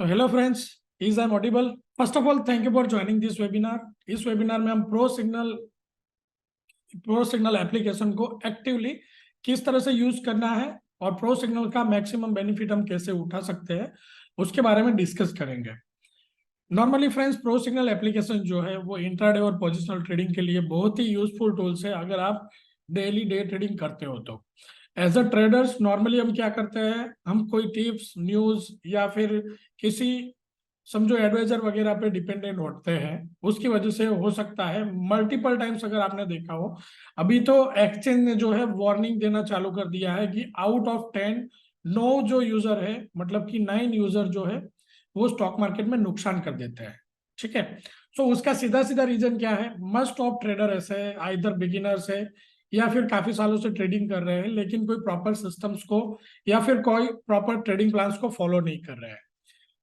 तो hello friends, is I am audible? First of all thank you for joining this webinar. इस webinar में हम pro signal application को actively किस तरह से यूज करना है और प्रो सिग्नल का मैक्सिमम बेनिफिट हम कैसे उठा सकते हैं उसके बारे में डिस्कस करेंगे। Normally friends, pro signal application जो है वो इंट्राडे और पोजिशनल ट्रेडिंग के लिए बहुत ही यूजफुल टूल्स है अगर आप डेली डे ट्रेडिंग करते हो तो। एज अ ट्रेडर्स नॉर्मली हम क्या करते हैं, हम कोई टिप्स न्यूज या फिर किसी समझो एडवाइजर वगैरह पे डिपेंडेंट होते हैं। उसकी वजह से हो सकता है मल्टीपल टाइम्स, अगर आपने देखा हो, अभी तो एक्सचेंज ने जो है वार्निंग देना चालू कर दिया है कि आउट ऑफ 10 9 जो यूजर है, मतलब कि 9 यूजर जो है वो स्टॉक मार्केट में नुकसान कर देते हैं। ठीक है, तो उसका सीधा सीधा रीजन क्या है? मस्ट ऑफ ट्रेडर ऐसे है, आइदर बिगिनर्स है या फिर काफी सालों से ट्रेडिंग कर रहे हैं लेकिन कोई प्रॉपर सिस्टम्स को या फिर कोई प्रॉपर ट्रेडिंग प्लान्स को फॉलो नहीं कर रहे हैं।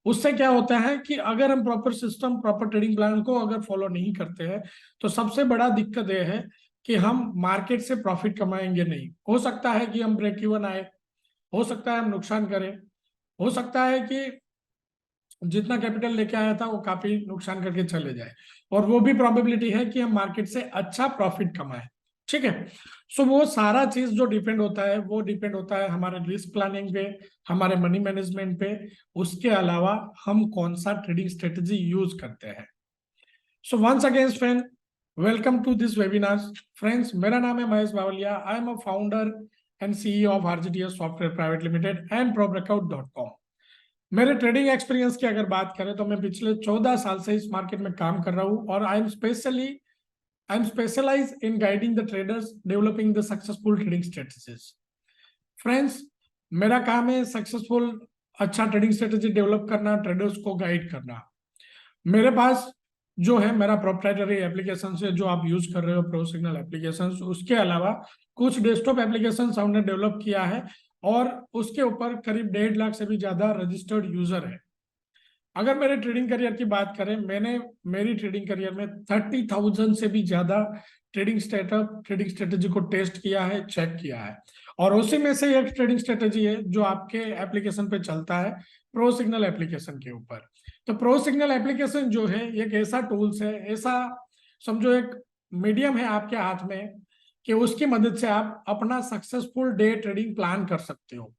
उससे क्या होता है कि अगर हम proper system, proper trading plan को अगर फॉलो नहीं करते हैं तो सबसे बड़ा दिक्कत यह है कि हम मार्केट से प्रॉफिट कमाएंगे नहीं। हो सकता है कि हम ब्रेक इवन आए, हो सकता है हम नुकसान करें, हो सकता है कि जितना कैपिटल लेके आया था वो काफी नुकसान करके चले जाए, और वो भी प्रोबेबिलिटी है कि हम मार्केट से अच्छा प्रॉफिट कमाएं। ठीक है, सो वो सारा चीज जो डिपेंड होता है वो डिपेंड होता है हमारे रिस्क प्लानिंग पे, हमारे मनी मैनेजमेंट पे। उसके अलावा हम कौन सा ट्रेडिंग स्ट्रेटेजी यूज करते हैं। So once again friend, welcome to this webinar. Friends, मेरा नाम है Mahesh Bavaliya. I am a founder and CEO of RGTS software private limited and ProBreakout.com। मेरे ट्रेडिंग एक्सपीरियंस की अगर बात करें तो मैं पिछले 14 साल से इस मार्केट में काम कर रहा हूं और I am specialize in guiding the traders developing the successful trading strategies. Friends, मेरा काम है सक्सेसफुल अच्छा ट्रेडिंग स्ट्रेटेजी डेवलप करना, ट्रेडर्स को गाइड करना। मेरे पास जो है मेरा प्रोप्राइटरी एप्लीकेशन है जो आप यूज कर रहे हो, प्रो सिग्नल एप्लीकेशन। उसके अलावा कुछ डेस्कटॉप एप्लीकेशन हमने डेवलप किया है और उसके ऊपर करीब 1.5 लाख से भी ज्यादा रजिस्टर्ड यूजर है। अगर मेरे ट्रेडिंग करियर की बात करें, मैंने मेरी ट्रेडिंग करियर में 30,000 से भी ज्यादा ट्रेडिंग स्ट्रेटेजी को टेस्ट किया है, चेक किया है, और उसी में से एक ट्रेडिंग स्ट्रेटेजी है जो आपके एप्लीकेशन पे चलता है, प्रो सिग्नल एप्लीकेशन के ऊपर। तो प्रो सिग्नल एप्लीकेशन जो है एक ऐसा टूल्स है, ऐसा समझो एक मीडियम है आपके हाथ में कि उसकी मदद से आप अपना सक्सेसफुल डे ट्रेडिंग प्लान कर सकते हो।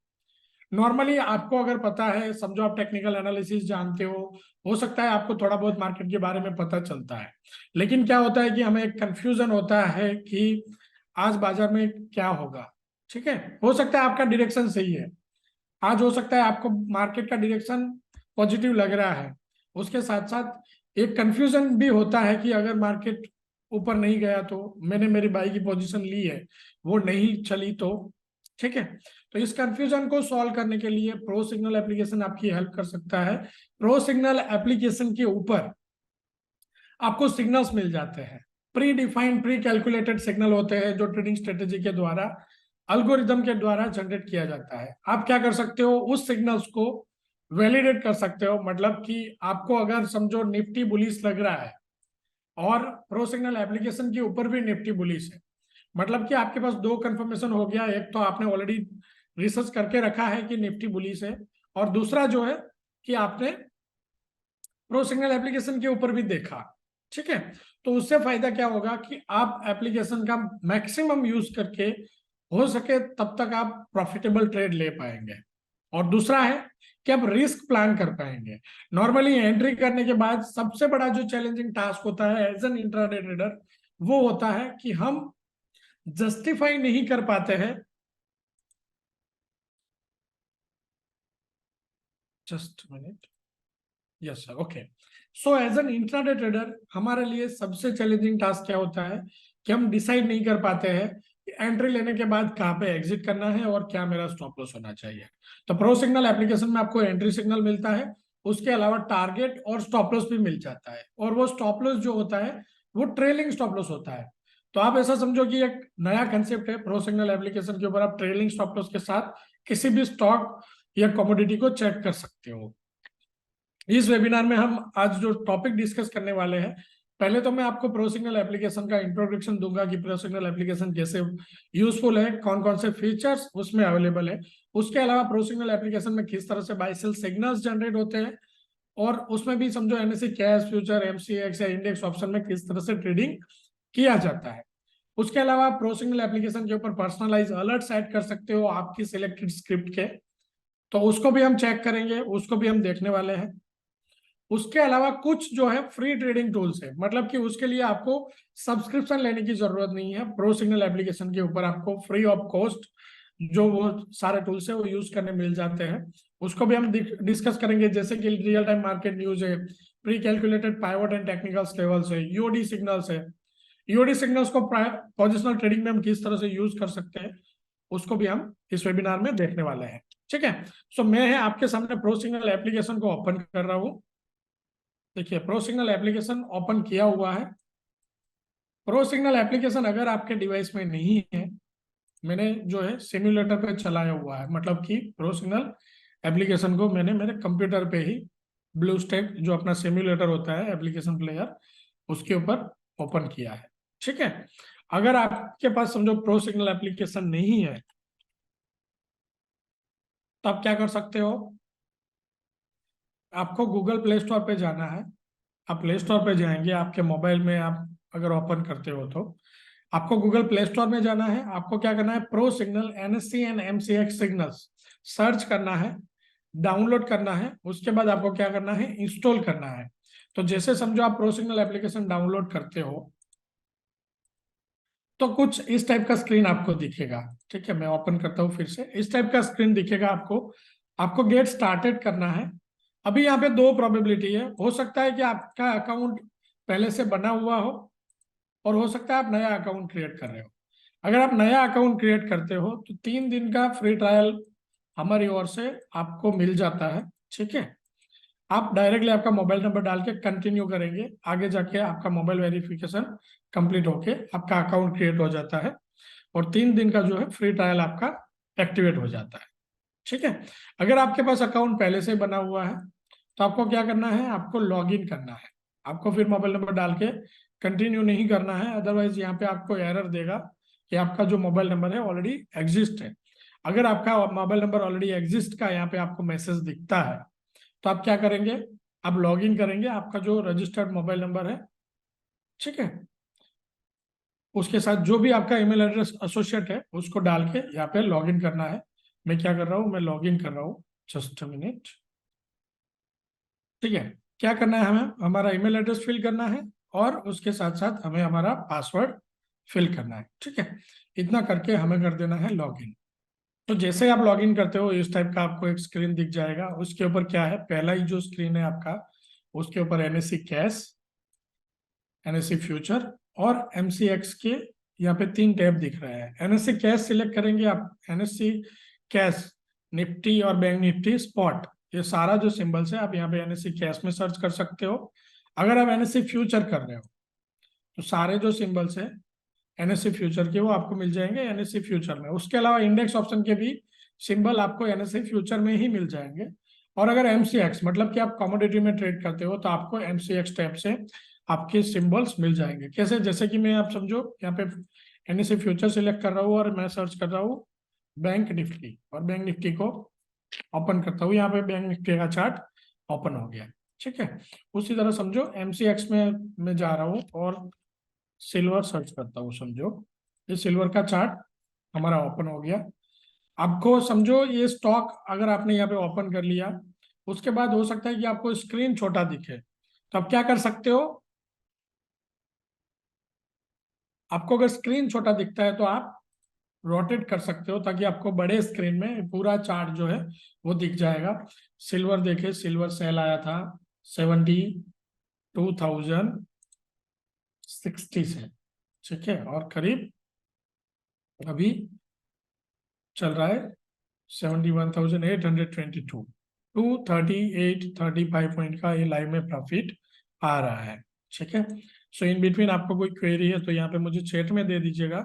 नॉर्मली आपको अगर पता है, समझो आप टेक्निकल एनालिसिस जानते हो सकता है आपको थोड़ा बहुत मार्केट के बारे में पता चलता है, लेकिन क्या होता है कि हमें एक कंफ्यूजन होता है कि आज बाजार में क्या होगा। ठीक है, हो सकता है आपका डायरेक्शन सही है, आज हो सकता है आपको मार्केट का डायरेक्शन पॉजिटिव लग रहा है, उसके साथ साथ एक कंफ्यूजन भी होता है कि अगर मार्केट ऊपर नहीं गया तो मैंने मेरी बाई की पोजीशन ली है, वो नहीं चली तो। ठीक है, तो इस कंफ्यूजन को सॉल्व करने के लिए प्रो सिग्नल एप्लीकेशन आपकी हेल्प कर सकता है। प्रो सिग्नल एप्लीकेशन के ऊपर आपको सिग्नल्स मिल जाते हैं, pre defined pre calculated signal होते हैं जो ट्रेडिंग स्ट्रेटेजी के द्वारा, अल्गोरिदम के द्वारा जनरेट किया जाता है। आप क्या कर सकते हो, उस सिग्नल्स को वैलिडेट कर सकते हो। मतलब कि आपको अगर समझो निफ्टी बुलिश लग रहा है और प्रो सिग्नल एप्लीकेशन के ऊपर भी निफ्टी बुलिश है, मतलब कि आपके पास दो कंफर्मेशन हो गया। एक तो आपने ऑलरेडी रिसर्च करके रखा है कि निफ्टी बुलिश है, और दूसरा जो है कि आपने प्रो सिग्नल एप्लीकेशन के ऊपर भी देखा। ठीक है, तो उससे फायदा क्या होगा कि आप एप्लीकेशन का मैक्सिमम यूज करके हो सके तब तक आप प्रॉफिटेबल ट्रेड ले पाएंगे, और दूसरा है कि आप रिस्क प्लान कर पाएंगे। नॉर्मली एंट्री करने के बाद सबसे बड़ा जो चैलेंजिंग टास्क होता है एज एन इंट्राडे ट्रेडर, वो होता है कि हम जस्टिफाई नहीं कर पाते हैं। Just minute, yes sir, okay. So as an intraday trader हमारे लिए सबसे चैलेंजिंग टास्क क्या होता है कि हम डिसाइड नहीं कर पाते हैं कि एंट्री लेने के बाद कहाँ पे एग्जिट करना है और क्या मेरा स्टॉप लॉस होना चाहिए। तो प्रो सिग्नल एप्लीकेशन में आपको एंट्री सिग्नल मिलता है, उसके अलावा टारगेट और स्टॉप लॉस भी मिल जाता है, और वो स्टॉप लॉस जो होता है वो ट्रेलिंग स्टॉप लॉस होता है। तो आप ऐसा समझो कि एक नया कंसेप्ट है, प्रो सिग्नल एप्लीकेशन के ऊपर आप ट्रेलिंग स्टॉप लॉस के साथ किसी भी स्टॉक या कमोडिटी को चेक कर सकते हो। इस वेबिनार में हम आज जो टॉपिक डिस्कस करने वाले हैं, पहले तो मैं आपको प्रो सिग्नल एप्लीकेशन का इंट्रोडक्शन दूंगा कि प्रो सिग्नल एप्लीकेशन कैसे यूजफुल है, कौन कौन से फीचर्स उसमें अवेलेबल है। उसके अलावा प्रो सिग्नल एप्लीकेशन में किस तरह से बाय सेल सिग्नल्स जनरेट होते हैं, और उसमें भी समझो एनएससी कैश फ्यूचर एमसीएक्स या इंडेक्स ऑप्शन में किस तरह से ट्रेडिंग किया जाता है। उसके अलावा प्रो सिग्नल एप्लीकेशन के ऊपर पर्सनलाइज अलर्ट सेट कर सकते हो आपकी सिलेक्टेड स्क्रिप्ट के, तो उसको भी हम चेक करेंगे, उसको भी हम देखने वाले हैं। उसके अलावा कुछ जो है फ्री ट्रेडिंग टूल्स है, मतलब कि उसके लिए आपको सब्सक्रिप्शन लेने की जरूरत नहीं है। प्रो सिग्नल एप्लीकेशन के ऊपर आपको फ्री ऑफ कॉस्ट जो वो सारे टूल्स है वो यूज करने मिल जाते हैं। उसको भी हम डिस्कस करेंगे, जैसे कि रियल टाइम मार्केट न्यूज है, pre calculated pivot and technical levels है, यूओडी सिग्नल्स है। यूओडी सिग्नल्स को पोजिशनल ट्रेडिंग में हम किस तरह से यूज कर सकते हैं, उसको भी हम इस वेबिनार में देखने वाले हैं। ठीक है, सो मैं है आपके सामने प्रो सिग्नल एप्लीकेशन को ओपन कर रहा हूं। देखिए प्रो सिग्नल एप्लीकेशन ओपन किया हुआ है। प्रो सिग्नल एप्लीकेशन अगर आपके डिवाइस में नहीं है, मैंने जो है सिम्युलेटर पे चलाया हुआ है, मतलब कि प्रो सिग्नल एप्लीकेशन को मैंने मेरे कंप्यूटर पे ही ब्लू स्टैक जो अपना सिम्युलेटर होता है एप्लीकेशन प्लेयर उसके ऊपर ओपन किया है। ठीक है, अगर आपके पास समझो प्रो सिग्नल एप्लीकेशन नहीं है तो आप क्या कर सकते हो, आपको गूगल प्ले स्टोर पे जाना है। आप प्ले स्टोर पे जाएंगे, आपके मोबाइल में आप अगर ओपन करते हो तो आपको गूगल प्ले स्टोर में जाना है। आपको क्या करना है, pro signal NSC and MCX signals search करना है, डाउनलोड करना है। उसके बाद आपको क्या करना है, इंस्टॉल करना है। तो जैसे समझो आप प्रो सिग्नल एप्लीकेशन डाउनलोड करते हो तो कुछ इस टाइप का स्क्रीन आपको दिखेगा। ठीक है, मैं ओपन करता हूँ फिर से, इस टाइप का स्क्रीन दिखेगा आपको। आपको गेट स्टार्टेड करना है। अभी यहाँ पे दो प्रोबेबिलिटी है, हो सकता है कि आपका अकाउंट पहले से बना हुआ हो और हो सकता है आप नया अकाउंट क्रिएट कर रहे हो। अगर आप नया अकाउंट क्रिएट करते हो तो 3 दिन का फ्री ट्रायल हमारी ओर से आपको मिल जाता है। ठीक है, आप डायरेक्टली आपका मोबाइल नंबर डाल के कंटिन्यू करेंगे, आगे जाके आपका मोबाइल वेरिफिकेशन कंप्लीट होके आपका अकाउंट क्रिएट हो जाता है और 3 दिन का जो है फ्री ट्रायल आपका एक्टिवेट हो जाता है। ठीक है, अगर आपके पास अकाउंट पहले से बना हुआ है तो आपको क्या करना है, आपको लॉग इन करना है। आपको फिर मोबाइल नंबर डाल के कंटिन्यू नहीं करना है, अदरवाइज यहाँ पे आपको एरर देगा कि आपका जो मोबाइल नंबर है ऑलरेडी एग्जिस्ट है। अगर आपका मोबाइल नंबर ऑलरेडी एग्जिस्ट का यहाँ पे आपको मैसेज दिखता है तो आप क्या करेंगे, आप लॉग इन करेंगे आपका जो रजिस्टर्ड मोबाइल नंबर है। ठीक है, उसके साथ जो भी आपका ईमेल एड्रेस एसोसिएट है उसको डाल के यहाँ पे लॉग इन करना है। मैं क्या कर रहा हूँ, मैं लॉग इन कर रहा हूँ, जस्ट अ मिनट। ठीक है, क्या करना है, हमें हमारा ईमेल एड्रेस फिल करना है और उसके साथ साथ हमें हमारा पासवर्ड फिल करना है। ठीक है, इतना करके हमें कर देना है लॉग इन। तो जैसे ही आप लॉग इन करते हो इस टाइप का आपको एक स्क्रीन दिख जाएगा। उसके ऊपर क्या है, पहला ही जो स्क्रीन है आपका उसके ऊपर एनएससी कैश, एनएससी फ्यूचर और एमसीएक्स के यहाँ पे 3 टैब दिख रहे हैं। एनएससी कैश सिलेक्ट करेंगे आप, एनएससी कैश निफ्टी और बैंक निफ्टी स्पॉट, ये सारा जो सिंबल्स है आप यहाँ पे एनएससी कैश में सर्च कर सकते हो। अगर आप एनएससी फ्यूचर कर रहे हो तो सारे जो सिंबल्स है एनएससी फ्यूचर के वो आपको मिल जाएंगे एनएससी फ्यूचर में। उसके अलावा इंडेक्स ऑप्शन के भी सिंबल आपको एनएससी फ्यूचर में ही मिल जाएंगे। और अगर एमसीएक्स मतलब कि आप कमोडिटी में ट्रेड करते हो तो आपको एमसीएक्स टैब से आपके सिंबल्स मिल जाएंगे। कैसे, जैसे कि मैं आप समझो यहाँ पे एनएससी फ्यूचर सिलेक्ट कर रहा हूँ और मैं सर्च कर रहा हूँ बैंक निफ्टी और बैंक निफ्टी को ओपन करता हूँ, यहाँ पे बैंक निफ्टी का चार्ट ओपन हो गया। ठीक है, उसी तरह समझो एमसीएक्स में मैं जा रहा हूँ और सिल्वर सर्च करता हूँ, समझो ये सिल्वर का चार्ट हमारा ओपन हो गया। आपको समझो ये स्टॉक अगर आपने यहाँ पे ओपन कर लिया उसके बाद हो सकता है कि आपको स्क्रीन छोटा दिखे, तो आप क्या कर सकते हो, आपको अगर स्क्रीन छोटा दिखता है तो आप रोटेट कर सकते हो ताकि आपको बड़े स्क्रीन में पूरा चार्ट जो है वो दिख जाएगा। सिल्वर देखे, सिल्वर सेल आया था 72,060 से। ठीक है, और करीब अभी चल रहा है 71,822, 238-35 पॉइंट का ये लाइव में प्रॉफिट आ रहा है। ठीक है, सो इन बिटवीन आपको कोई क्वेरी है तो यहाँ पे मुझे चैट में दे दीजिएगा,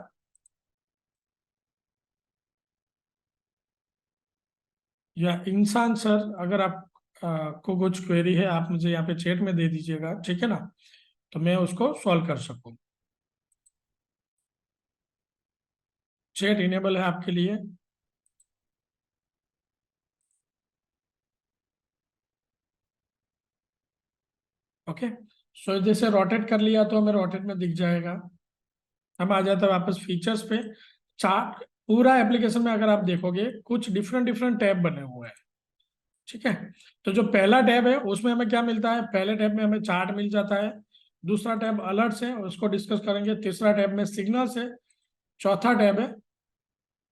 या इंसान सर अगर आप को कुछ क्वेरी है आप मुझे यहाँ पे चैट में दे दीजिएगा। ठीक है ना, तो मैं उसको सॉल्व कर सकूँ। चैट इनेबल है आपके लिए। ओके, सो जैसे रोटेट कर लिया तो हमें रोटेट में दिख जाएगा। हम आ जाते हैं वापस फीचर्स पे। चार्ट पूरा एप्लीकेशन में अगर आप देखोगे कुछ डिफरेंट डिफरेंट टैब बने हुए हैं, ठीक है। तो जो पहला टैब है उसमें हमें क्या मिलता है, पहले टैब में हमें चार्ट मिल जाता है। दूसरा टैब अलर्ट्स है, उसको डिस्कस करेंगे। तीसरा टैब में सिग्नल्स है। चौथा टैब है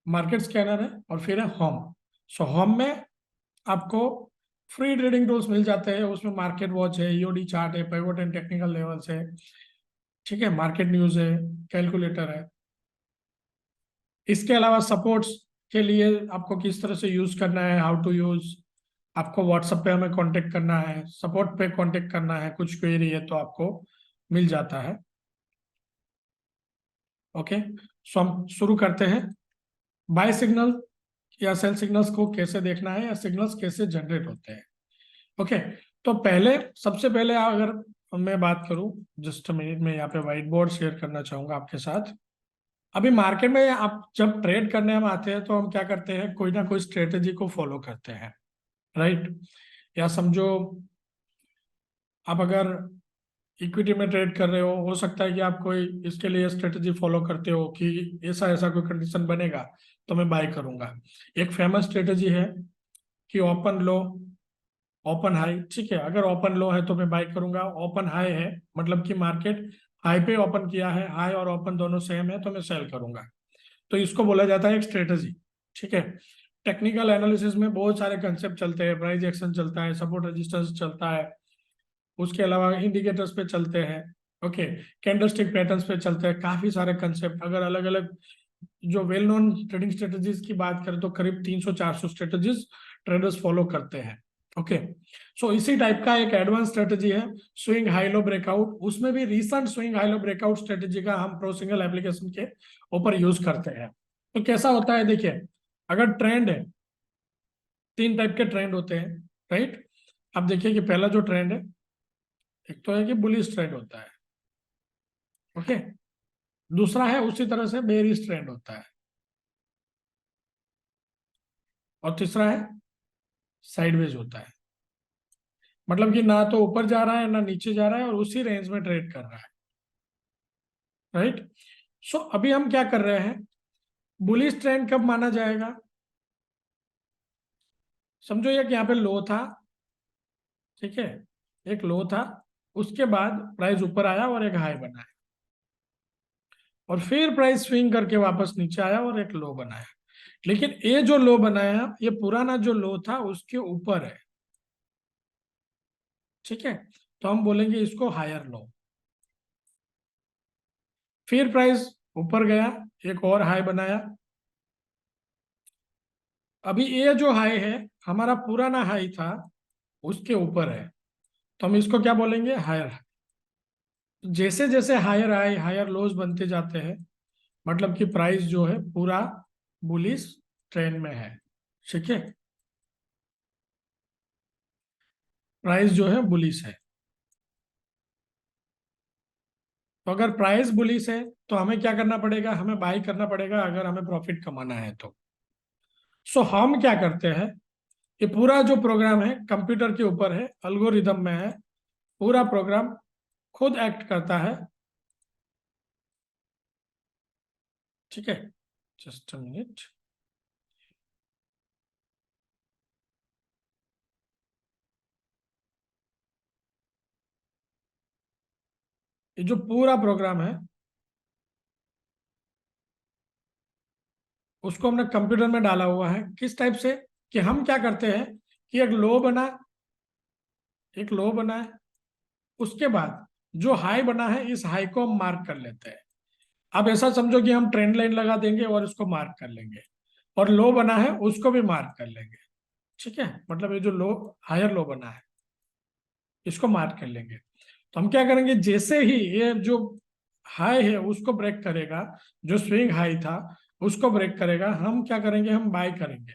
मार्केट स्कैनर है, और फिर है होम। सो होम में आपको फ्री ट्रेडिंग टूल्स मिल जाते हैं, उसमें मार्केट वॉच है, ईओडी चार्ट है, पिवट एंड टेक्निकल लेवल्स है, ठीक है, मार्केट न्यूज है, कैलकुलेटर है। इसके अलावा सपोर्ट्स के लिए आपको किस तरह से यूज करना है, हाउ टू यूज, आपको व्हाट्सएप पे हमें कांटेक्ट करना है, सपोर्ट पे कांटेक्ट करना है, कुछ क्वेरी है तो आपको मिल जाता है। ओके, सो हम शुरू करते हैं। बाय सिग्नल या सेल सिग्नल्स को कैसे देखना है, या सिग्नल्स कैसे जनरेट होते हैं। ओके, तो पहले सबसे पहले अगर मैं बात करूं, जस्ट मिनट में यहाँ पे व्हाइट बोर्ड शेयर करना चाहूंगा आपके साथ। अभी मार्केट में आप जब ट्रेड करने हम आते हैं तो हम क्या करते हैं, कोई ना कोई स्ट्रेटेजी को फॉलो करते हैं, राइट। या समझो आप अगर इक्विटी में ट्रेड कर रहे हो सकता है कि आप कोई इसके लिए स्ट्रेटेजी फॉलो करते हो कि ऐसा ऐसा कोई कंडीशन बनेगा तो मैं बाय करूंगा। एक फेमस स्ट्रेटेजी है कि ओपन लो ओपन हाई, ठीक है। अगर ओपन लो है तो मैं बाय करूंगा, ओपन हाई है मतलब कि मार्केट हाई पे ओपन किया है, हाई और ओपन दोनों सेम है तो मैं सेल करूंगा। तो इसको बोला जाता है एक स्ट्रेटेजी, ठीक है। टेक्निकल एनालिसिस में बहुत सारे कंसेप्ट चलते हैं, प्राइस एक्शन चलता है, सपोर्ट रेजिस्टेंस चलता है, उसके अलावा इंडिकेटर्स पे चलते हैं, ओके, कैंडलस्टिक पैटर्न्स पे चलते हैं, काफी सारे कंसेप्ट। अगर अलग अलग जो वेल नोन ट्रेडिंग स्ट्रेटेजीज की बात करें तो करीब 300-400 स्ट्रेटेजीज ट्रेडर्स फॉलो करते हैं। ओके, सो इसी टाइप का एक एडवांस स्ट्रेटेजी है स्विंग हाई लो ब्रेकआउट। उसमें भी recent swing high low breakout strategy का हम प्रो सिंगल एप्लीकेशन के ऊपर यूज करते हैं। तो कैसा होता है देखिए, अगर ट्रेंड है, तीन टाइप के ट्रेंड होते हैं, राइट। अब देखिए कि पहला जो ट्रेंड है, एक तो है कि बुलिश ट्रेंड होता है, ओके। दूसरा है उसी तरह से बेरिश ट्रेंड होता है, और तीसरा है साइडवेज होता है। मतलब कि ना तो ऊपर जा रहा है ना नीचे जा रहा है, और उसी रेंज में ट्रेड कर रहा है, राइट। सो अभी हम क्या कर रहे हैं, बुलिश ट्रेंड कब माना जाएगा, समझो ये कि यहाँ पे लो था, ठीक है, एक लो था, उसके बाद प्राइस ऊपर आया और एक हाई बनाया, और फिर प्राइस स्विंग करके वापस नीचे आया और एक लो बनाया। लेकिन ये जो लो बनाया ये पुराना जो लो था उसके ऊपर है, ठीक है। तो हम बोलेंगे इसको हायर लो। फिर प्राइस ऊपर गया, एक और हाई बनाया। अभी ये जो हाई है हमारा पुराना हाई था उसके ऊपर है, तो हम इसको क्या बोलेंगे, हायर। जैसे जैसे हायर हाई हायर लोज बनते जाते हैं, मतलब कि प्राइस जो है पूरा बुलिश ट्रेंड में है, ठीक है, प्राइस जो है बुलिश है। तो अगर प्राइस बुलिश है तो हमें क्या करना पड़ेगा, हमें बाई करना पड़ेगा अगर हमें प्रॉफिट कमाना है तो। सो हम क्या करते हैं, ये पूरा जो प्रोग्राम है कंप्यूटर के ऊपर है, अल्गोरिदम में है, पूरा प्रोग्राम खुद एक्ट करता है, ठीक है। जस्ट अ मिनट, ये जो पूरा प्रोग्राम है उसको हमने कंप्यूटर में डाला हुआ है, किस टाइप से कि हम क्या करते हैं कि एक लो बना है, उसके बाद जो हाई बना है इस हाई को हम मार्क कर लेते हैं। आप ऐसा समझो कि हम ट्रेंड लाइन लगा देंगे और इसको मार्क कर लेंगे, और लो बना है उसको भी मार्क कर लेंगे, ठीक है। मतलब ये जो लो हायर लो बना है इसको मार्क कर लेंगे। तो हम क्या करेंगे, जैसे ही ये जो हाई है उसको ब्रेक करेगा, जो स्विंग हाई था उसको ब्रेक करेगा, हम क्या करेंगे, हम बाय करेंगे।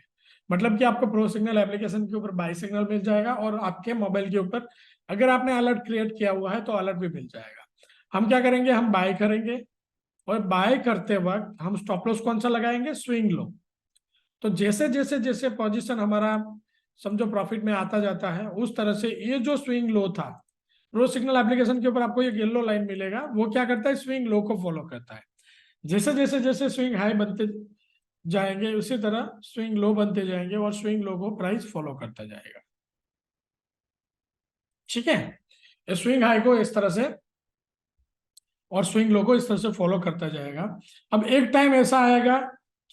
मतलब कि आपको प्रो सिग्नल एप्लीकेशन के ऊपर बाय सिग्नल मिल जाएगा, और आपके मोबाइल के ऊपर अगर आपने अलर्ट क्रिएट किया हुआ है तो अलर्ट भी मिल जाएगा। हम क्या करेंगे, हम बाय करेंगे, और बाय करते वक्त हम स्टॉप लॉस कौन सा लगाएंगे, स्विंग लो। तो जैसे जैसे जैसे पोजीशन हमारा समझो प्रॉफिट में आता जाता है, उस तरह से ये जो स्विंग लो था, प्रो सिग्नल एप्लीकेशन के ऊपर आपको एक येलो लाइन मिलेगा, वो क्या करता है, स्विंग लो को फॉलो करता है। जैसे जैसे जैसे स्विंग हाई बनते जाएंगे उसी तरह स्विंग लो बनते जाएंगे और स्विंग लो को प्राइस फॉलो करता जाएगा। ठीक है, स्विंग हाई को इस तरह से और स्विंग लो को इस तरह से फॉलो करता जाएगा। अब एक टाइम ऐसा आएगा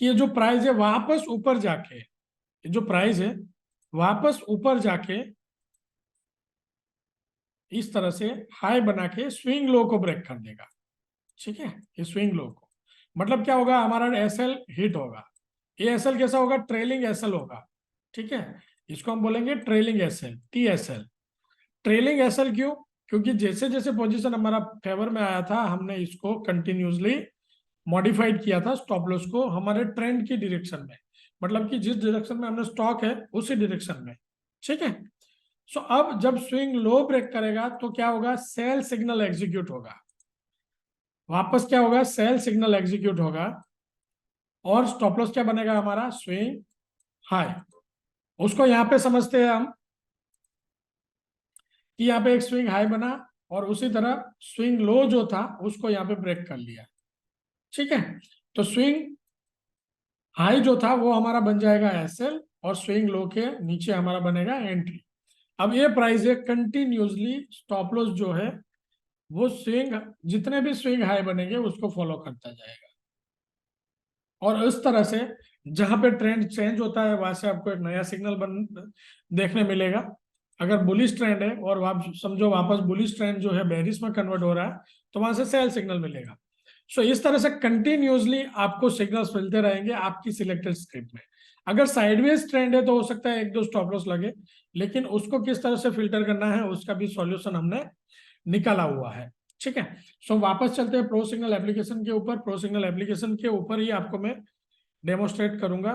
कि ये जो प्राइस है वापस ऊपर जाके, ये जो प्राइस है वापस ऊपर जाके इस तरह से हाई बना के स्विंग लो को ब्रेक कर देगा। ठीक है, ये स्विंग लो को मतलब क्या होगा, हमारा एसएल हिट होगा। ये एसएल कैसा होगा, ट्रेलिंग एसएल होगा। ठीक है, इसको हम बोलेंगे trailing SL, TSL. Trailing SL क्यों, क्योंकि जैसे जैसे पोजीशन हमारा फेवर में आया था हमने इसको कंटिन्यूसली मॉडिफाइड किया था स्टॉप लॉस को हमारे ट्रेंड की डायरेक्शन में, मतलब कि जिस डायरेक्शन में हमने स्टॉक है उसी डायरेक्शन में। ठीक है, सो अब जब स्विंग लो ब्रेक करेगा तो क्या होगा, सेल सिग्नल एग्जीक्यूट होगा, वापस क्या होगा, सेल सिग्नल एग्जीक्यूट होगा और स्टॉप लॉस क्या बनेगा हमारा, स्विंग हाई। उसको यहां पे समझते हैं हम कि यहाँ पे एक स्विंग हाई बना और उसी तरह स्विंग लो जो था उसको यहाँ पे ब्रेक कर लिया। ठीक है, तो स्विंग हाई जो था वो हमारा बन जाएगा एसएल और स्विंग लो के नीचे हमारा बनेगा एंट्री। अब ये प्राइस है कंटिन्यूसली स्टॉप लॉस जो है वो स्विंग, जितने भी स्विंग हाई बनेंगे उसको फॉलो करता जाएगा और इस तरह से जहां पे ट्रेंड चेंज होता है वहां से आपको एक नया सिग्नल देखने मिलेगा। अगर बुलिश ट्रेंड है और आप समझो वापस बुलिश ट्रेंड जो है बेरिश में कन्वर्ट हो रहा है तो वहां से सेल सिग्नल मिलेगा। सो इस तरह से कंटिन्यूसली आपको सिग्नल्स मिलते रहेंगे आपकी सिलेक्टेड स्क्रिप्ट में। अगर साइडवेज ट्रेंड है तो हो सकता है एक दो स्टॉप लॉस लगे, लेकिन उसको किस तरह से फिल्टर करना है उसका भी सॉल्यूशन हमने निकाला हुआ है। ठीक है, सो वापस चलते हैं प्रो सिग्नल एप्लीकेशन के ऊपर। प्रो सिग्नल एप्लीकेशन के ऊपर ही आपको मैं डेमोस्ट्रेट करूंगा।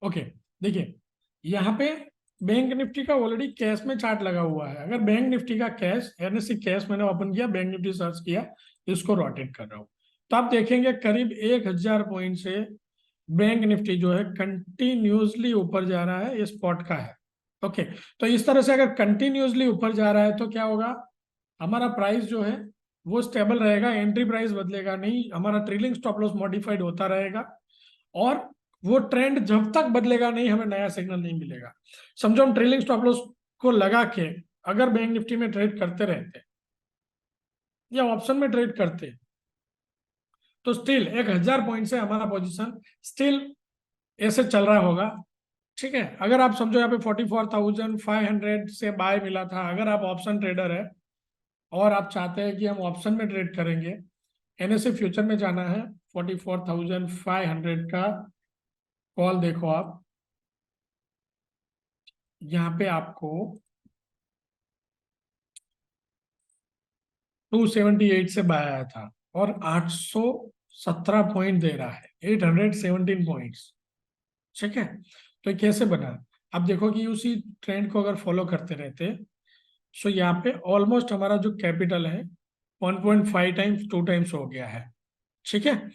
ओके, देखिए यहाँ पे बैंक निफ्टी का ऑलरेडी कैश में चार्ट लगा हुआ है। अगर बैंक निफ्टी का कैश एनएससी कैश मैंने ओपन किया, बैंक निफ्टी सर्च किया, इसको रोटेट कर रहा हूँ तो आप देखेंगे करीब 1000 पॉइंट से बैंक निफ्टी जो है कंटिन्यूसली ऊपर जा रहा है, ये स्पॉट का है। ओके, तो इस तरह से अगर कंटिन्यूसली ऊपर जा रहा है तो क्या होगा, हमारा प्राइस जो है वो स्टेबल रहेगा, एंट्री प्राइस बदलेगा नहीं, हमारा ट्रेलिंग स्टॉप लॉस मॉडिफाइड होता रहेगा और वो ट्रेंड जब तक बदलेगा नहीं हमें नया सिग्नल नहीं मिलेगा। समझो हम ट्रेलिंग स्टॉप लॉस को लगा के अगर बैंक निफ्टी में ट्रेड करते रहते या ऑप्शन में ट्रेड करते तो स्टिल 1000 पॉइंट से हमारा पोजीशन स्टिल ऐसे चल रहा होगा। ठीक है, अगर आप समझो यहाँ पे 44,500 से बाय मिला था, अगर आप ऑप्शन ट्रेडर है और आप चाहते हैं कि हम ऑप्शन में ट्रेड करेंगे, एनएससी फ्यूचर में जाना है, 44,500 का कॉल देखो आप, यहाँ पे आपको 278 से बाय आया था और 817 पॉइंट दे रहा है, 817 पॉइंट्स। ठीक है, तो ये कैसे बना, अब देखो कि उसी ट्रेंड को अगर फॉलो करते रहते सो यहाँ पे ऑलमोस्ट हमारा जो कैपिटल है 1.5 टाइम्स 2 टाइम्स हो गया है। ठीक है,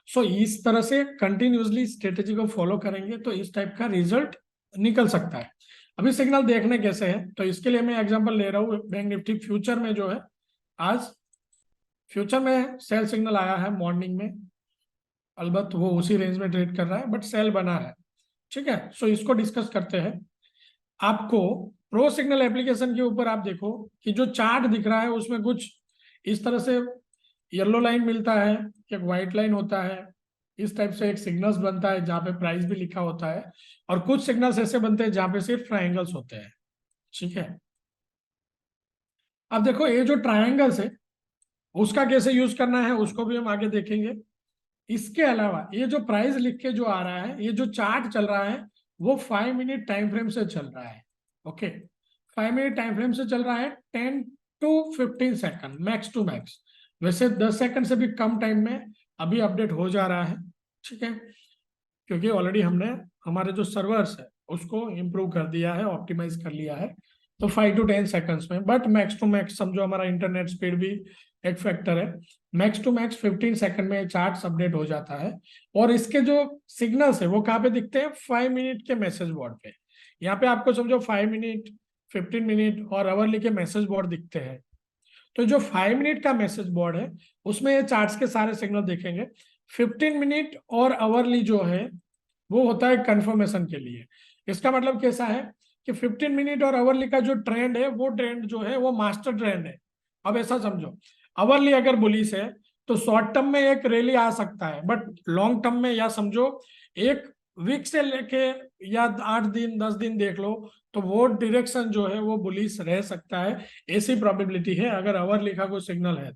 सो इस तरह से कंटिन्यूसली स्ट्रेटेजी को फॉलो करेंगे तो इस टाइप का रिजल्ट निकल सकता है। अभी सिग्नल देखने कैसे है, तो इसके लिए मैं एग्जांपल ले रहा हूँ बैंक निफ्टी फ्यूचर में जो है, आज फ्यूचर में सेल सिग्नल आया है मॉर्निंग में, अलबत्त वो उसी रेंज में ट्रेड कर रहा है बट सेल बना है। ठीक है, सो इसको डिस्कस करते हैं। आपको प्रो सिग्नल एप्लीकेशन के ऊपर आप देखो कि जो चार्ट दिख रहा है उसमें कुछ इस तरह से येलो लाइन मिलता है, एक व्हाइट लाइन होता है, इस टाइप से एक सिग्नल्स बनता है जहाँ पे प्राइस भी लिखा होता है और कुछ सिग्नल्स ऐसे बनते हैं जहाँ पे सिर्फ ट्रायंगल्स होते हैं। ठीक है, अब देखो ये जो ट्रायंगल्स है उसका कैसे यूज करना है उसको भी हम आगे देखेंगे। इसके अलावा ये जो प्राइस लिख के जो आ रहा है, ये जो चार्ट चल रहा है वो 5 मिनट टाइम फ्रेम से चल रहा है। ओके, 5 मिनट टाइम फ्रेम से चल रहा है, 10 to 15 second max to max, वैसे 10 सेकंड से भी कम टाइम में अभी अपडेट हो जा रहा है। ठीक है, क्योंकि ऑलरेडी हमने हमारे जो सर्वर्स है उसको इम्प्रूव कर दिया है, ऑप्टिमाइज कर लिया है, तो 5 टू 10 सेकंड्स में, बट मैक्स टू मैक्स समझो हमारा इंटरनेट स्पीड भी एक फैक्टर है, मैक्स टू मैक्स 15 सेकंड में चार्ट अपडेट हो जाता है। और इसके जो सिग्नल्स है वो कहाँ पे दिखते हैं, 5 मिनट के मैसेज बोर्ड पे। यहाँ पे आपको समझो 5 मिनट, 15 मिनट और आवरली के मैसेज बोर्ड दिखते हैं। तो जो 5 मिनट का मैसेज बोर्ड है उसमें ये चार्ट्स के सारे सिग्नल देखेंगे। 15 मिनट और आवरली जो है वो होता है कंफर्मेशन के लिए। इसका मतलब कैसा है कि 15 मिनट और आवरली का जो ट्रेंड है वो ट्रेंड जो है वो मास्टर ट्रेंड है। अब ऐसा समझो, आवरली अगर बुलिश है तो शॉर्ट टर्म में एक रैली आ सकता है, बट लॉन्ग टर्म में या समझो एक वीक से लेके या 8 दिन 10 दिन देख लो तो वो डायरेक्शन जो है वो बुलिश रह सकता है। ऐसी प्रोबेबिलिटी है अगर आवरली का कोई सिग्नल है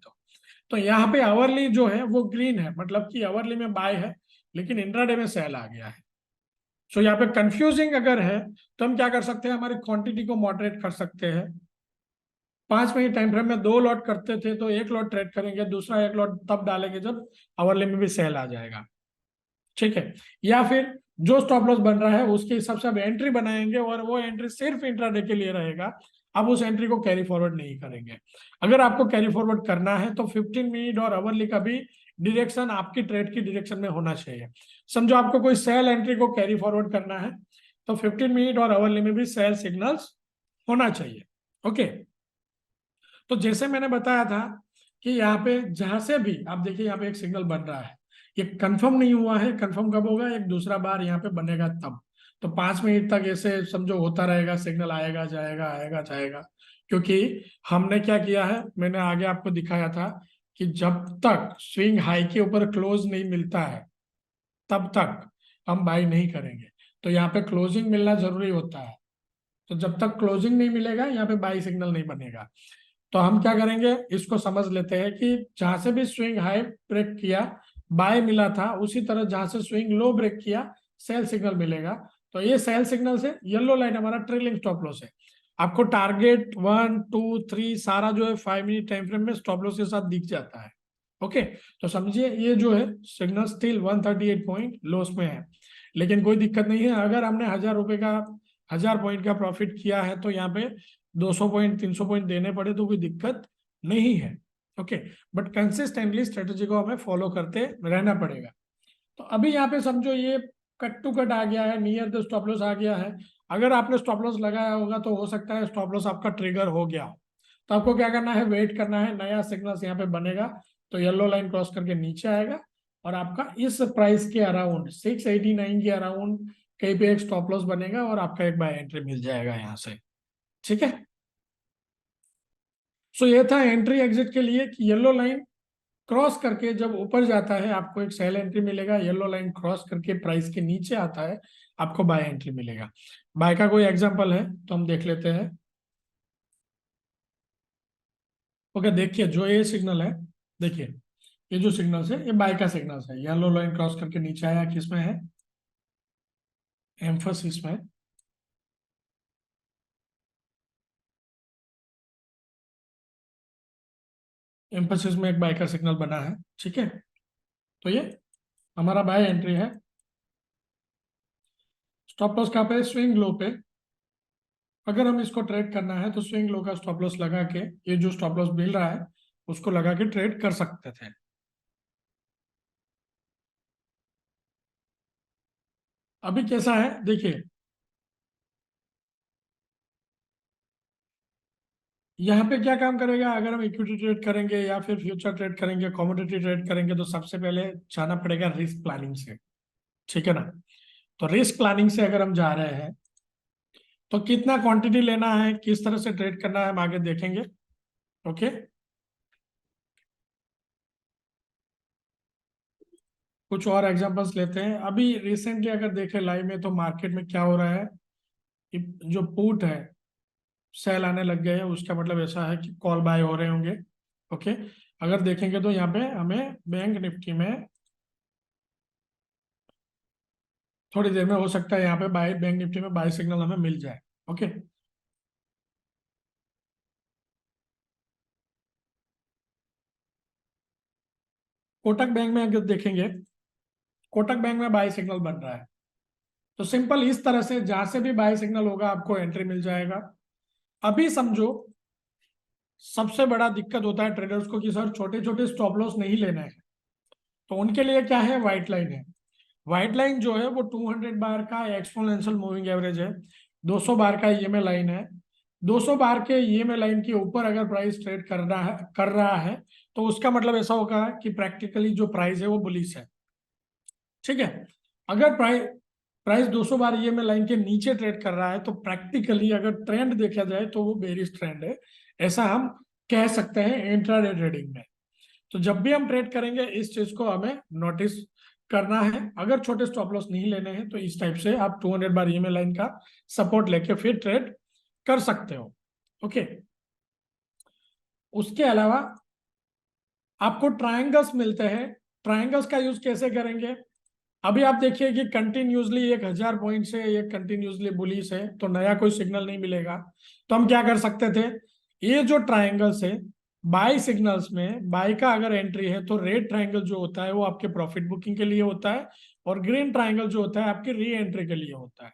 तो यहाँ पे आवरली जो है वो ग्रीन है, मतलब कि आवरली में बाय है लेकिन इंट्राडे में सेल आ गया है। सो यहाँ पे कंफ्यूजिंग अगर है तो हम क्या कर सकते हैं, हमारी क्वांटिटी को मॉडरेट कर सकते हैं। 5 मिनट टाइम फ्रेम में 2 लॉट करते थे तो 1 लॉट ट्रेड करेंगे, दूसरा 1 लॉट तब डालेंगे जब आवरली में भी सेल आ जाएगा। ठीक है, या फिर जो स्टॉप लॉस बन रहा है उसके हिसाब से अब एंट्री बनाएंगे और वो एंट्री सिर्फ इंट्राडे के लिए रहेगा। अब उस एंट्री को कैरी फॉरवर्ड नहीं करेंगे। अगर आपको कैरी फॉरवर्ड करना है तो 15 मिनट और आवरली का भी डिरेक्शन आपकी ट्रेड की डिरेक्शन में होना चाहिए। समझो आपको कोई सेल एंट्री को कैरी फॉरवर्ड करना है तो 15 मिनट और आवरली में भी सेल सिग्नल्स होना चाहिए। ओके, तो जैसे मैंने बताया था कि यहाँ पे जहां से भी आप देखिए यहाँ पे एक सिग्नल बन रहा है, ये कंफर्म नहीं हुआ है। कंफर्म कब होगा, एक दूसरा बार यहाँ पे बनेगा तब। तो 5 मिनट तक ऐसे समझो होता रहेगा, सिग्नल आएगा जाएगा आएगा जाएगा। क्योंकि हमने क्या किया है, मैंने आगे आपको दिखाया था कि जब तक स्विंग हाई के ऊपर क्लोज नहीं मिलता है तब तक हम बाई नहीं करेंगे। तो यहाँ पे क्लोजिंग मिलना जरूरी होता है। तो जब तक क्लोजिंग नहीं मिलेगा यहाँ पे बाई सिग्नल नहीं बनेगा। तो हम क्या करेंगे, इसको समझ लेते हैं कि जहां से भी स्विंग हाई ब्रेक किया बाय मिला था, उसी तरह जहां से स्विंग लो ब्रेक किया सेल सिग्नल मिलेगा। तो ये सेल सिग्नल से येलो लाइन हमारा ट्रेलिंग स्टॉप लॉस है। आपको टारगेट 1 2 3 सारा जो है 5 मिनट टाइम फ्रेम में स्टॉप लॉस के साथ दिख जाता है। ओके, तो समझिए ये जो है सिग्नल स्टिल 138 पॉइंट लॉस में है, लेकिन कोई दिक्कत नहीं है। अगर हमने 1000 रुपए का 1000 पॉइंट का प्रॉफिट किया है तो यहाँ पे 200 पॉइंट 300 पॉइंट देने पड़े तो कोई दिक्कत नहीं है। ओके, बट कंसिस्टेंटली स्ट्रेटेजी को हमें फॉलो करते रहना पड़ेगा। तो अभी यहाँ पे समझो ये कट टू कट आ गया है, नियर द स्टॉप लॉस आ गया है। अगर आपने स्टॉप लॉस लगाया होगा तो हो सकता है स्टॉप लॉस आपका ट्रिगर हो गया हो। तो आपको क्या करना है, वेट करना है, नया सिग्नल यहाँ पे बनेगा तो येलो लाइन क्रॉस करके नीचे आएगा और आपका इस प्राइस के अराउंड 689 के अराउंड कहीं पे एक स्टॉप लॉस बनेगा और आपका एक बाय एंट्री मिल जाएगा यहाँ से। ठीक है, सो ये था एंट्री एग्जिट के लिए कि येलो लाइन क्रॉस करके जब ऊपर जाता है आपको एक सेल एंट्री मिलेगा, येलो लाइन क्रॉस करके प्राइस के नीचे आता है आपको बाय एंट्री मिलेगा। बाय का कोई एग्जांपल है तो हम देख लेते हैं। ओके, देखिए जो ये सिग्नल है, देखिए ये जो सिग्नल है ये बाय का सिग्नल है। येलो लाइन क्रॉस करके नीचे आया, किसमें है, एम्फोसिस में। एम्फोसिस में एक बाय का सिग्नल बना है। ठीक है, तो ये हमारा बाय एंट्री है। स्टॉप लॉस कहाँ पे, स्विंग लो पे। अगर हम इसको ट्रेड करना है तो स्विंग लो का स्टॉप लॉस लगा के, ये जो स्टॉप लॉस मिल रहा है उसको लगा के ट्रेड कर सकते थे। अभी कैसा है देखिए, यहाँ पे क्या काम करेगा, अगर हम इक्विटी ट्रेड करेंगे या फिर फ्यूचर ट्रेड करेंगे, कमोडिटी ट्रेड करेंगे तो सबसे पहले जाना पड़ेगा रिस्क प्लानिंग से। ठीक है ना, तो रिस्क प्लानिंग से अगर हम जा रहे हैं तो कितना क्वांटिटी लेना है, किस तरह से ट्रेड करना है हम आगे देखेंगे। ओके, कुछ और एग्जांपल्स लेते हैं। अभी रिसेंटली अगर देखें लाइव में तो मार्केट में क्या हो रहा है, जो पुट है सेल आने लग गए हैं, उसका मतलब ऐसा है कि कॉल बाय हो रहे होंगे। ओके, अगर देखेंगे तो यहाँ पे हमें बैंक निफ्टी में थोड़ी देर में हो सकता है यहाँ पे बाय, बैंक निफ्टी में बाय सिग्नल हमें मिल जाए। ओके, कोटक बैंक में अगर देखेंगे, कोटक बैंक में बाय सिग्नल बन रहा है। तो सिंपल इस तरह से जहां से भी बाय सिग्नल होगा आपको एंट्री मिल जाएगा। अभी समझो सबसे बड़ा दिक्कत होता है ट्रेडर्स को कि सर छोटे छोटे स्टॉप लॉस नहीं लेना है, तो उनके लिए क्या है, व्हाइट लाइन है। व्हाइट लाइन जो है वो 200 बार का एक्सपोनेंशियल मूविंग एवरेज है। 200 बार का ईएमए लाइन है। 200 बार के ईएमए लाइन के ऊपर अगर प्राइस ट्रेड कर रहा है तो उसका मतलब ऐसा होगा कि प्रैक्टिकली जो प्राइस है वो बुलिश है। ठीक है। अगर प्राइस 200 बार ईएमए लाइन के नीचे ट्रेड कर रहा है तो प्रैक्टिकली अगर ट्रेंड देखा जाए तो वो बेरिश ट्रेंड है, ऐसा हम कह सकते हैं इंट्राडे ट्रेडिंग में। तो जब भी हम ट्रेड करेंगे इस चीज को हमें नोटिस करना है। अगर छोटे स्टॉप लॉस नहीं लेने हैं तो इस टाइप से आप 200 बार ईएमए लाइन का सपोर्ट लेके फिर ट्रेड कर सकते हो। ओके। उसके अलावा आपको ट्रायंगल्स मिलते हैं। ट्रायंगल्स का यूज कैसे करेंगे? अभी आप देखिए कि कंटिन्यूसली 1000 पॉइंट से ये कंटिन्यूसली बुलिश है तो नया कोई सिग्नल नहीं मिलेगा। तो हम क्या कर सकते थे, ये जो ट्रायंगल्स है बाय सिग्नल्स में बाय का अगर एंट्री है तो रेड ट्रायंगल जो होता है वो आपके प्रॉफिट बुकिंग के लिए होता है और ग्रीन ट्रायंगल जो होता है आपकी री एंट्री के लिए होता है।